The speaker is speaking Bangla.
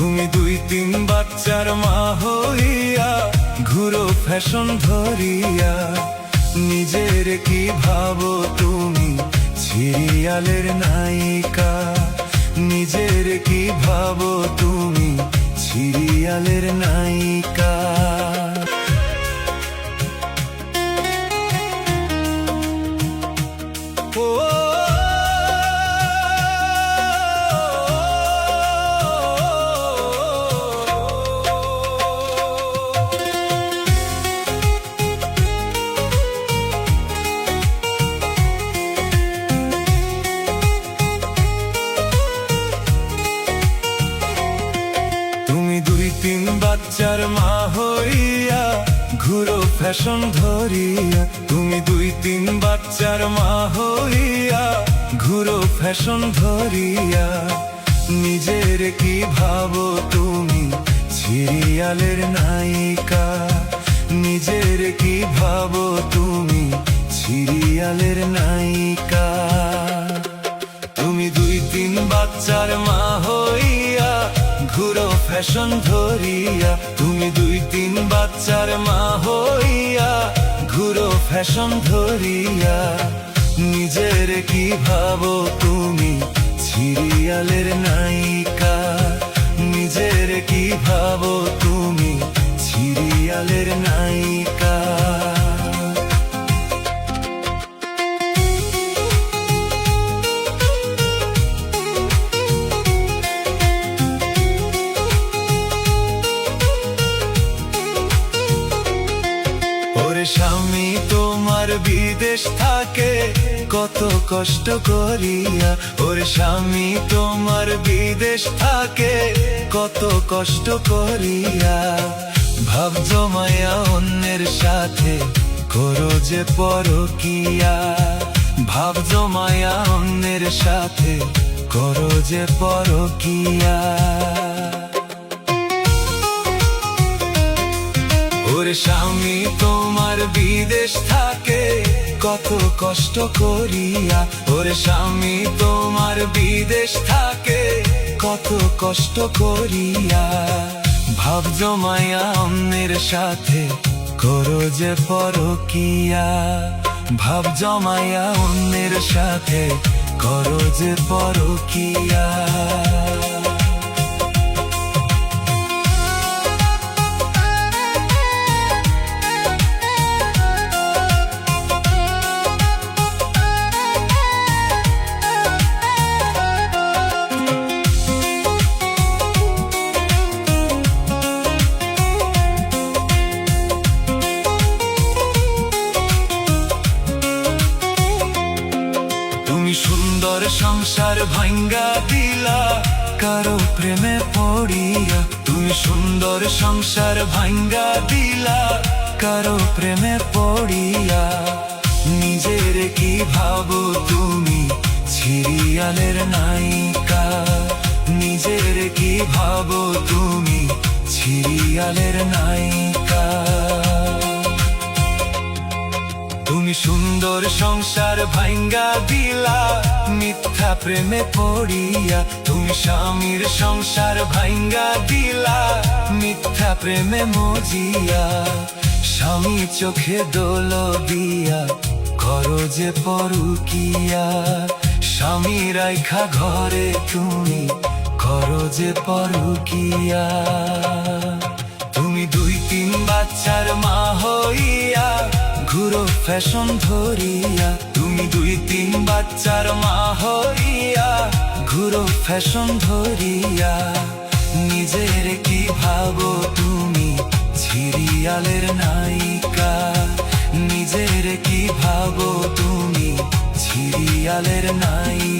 তুমি দুই তিন বাচ্চার মা হইয়া ঘুরো ফ্যাশন ধরিয়া। নিজের কি ভাবো তুমি সিরিয়ালের নায়িকা, নিজের কি ভাবো তুমি সিরিয়ালের নায়িকা। তিন বাচ্চার মা হইয়া ঘুরো ফ্যাশন ধরিয়া। তুমি দুই তিন বাচ্চার মা হইয়া ঘুরো ফ্যাশন ধরিয়া। নিজের কি ভাবো তুমি সিরিয়ালের নায়িকা, নিজের কি ভাবো তুমি সিরিয়ালের নায়িকা। তুমি দুই তিন বাচ্চার মা হইয়া ঘুরো ফ্যাশন ধরিয়া। তুমি দুই তিন বাচ্চার মা হইয়া ঘুরো ফ্যাশন ধরিয়া। নিজের কি ভাবো তুমি সিরিয়ালের নায়িকা, নিজের কি ভাবো তুমি সিরিয়ালের নায়িকা। স্বামী তোমার বিদেশ থাকে কত কষ্ট করিয়া। ওরে স্বামী তোমার বিদেশ থাকে কত কষ্ট করিয়া। ভাব জমায়া অন্যের সাথে করো যে পরকিয়া, ভাব জমায়া অন্যের সাথে করো যে পরকিয়া। ওরে স্বামী তোমার বিদেশ থাকে কত কষ্ট করিয়া। ওরে স্বামী তোমার বিদেশ থাকে কত কষ্ট করিয়া। ভাব জমায়া অন্যের সাথে করো যে পরকিয়া, ভাব জমায়া অন্যের সাথে করো যে পরকিয়া। সুন্দর সংসার ভাঙ্গা দিলা কারো প্রেমে পড়িয়া। তুমি সুন্দর সংসার ভাঙ্গা দিলা কারো প্রেমে পড়িয়া। নিজের কি ভাবো তুমি সিরিয়ালের নায়িকা, নিজের কি ভাবো তুমি সিরিয়ালের নায়িকা। তুমি সুন্দর সংসার ভাঙ্গা দিলা মিথ্যা প্রেমে পড়িয়া। তুমি স্বামীর সংসার ভাঙ্গা দিলা মিথ্যা প্রেমে মজিয়া। স্বামী চোখে দোল দিয়া করো যে পরকিয়া। স্বামী রাইখা ঘরে তুমি করো যে পরকিয়া। তুমি দুই তিন বাচ্চার মা হইয়া ঘুরো ফ্যাশন ধরিয়া। তুমি দুই তিন বাচ্চার মা হইয়া ঘুরো ফ্যাশন ধরিয়া। নিজের কি ভাবো তুমি সিরিয়ালের নায়িকা, নিজের কি ভাবো তুমি সিরিয়ালের নায়িকা।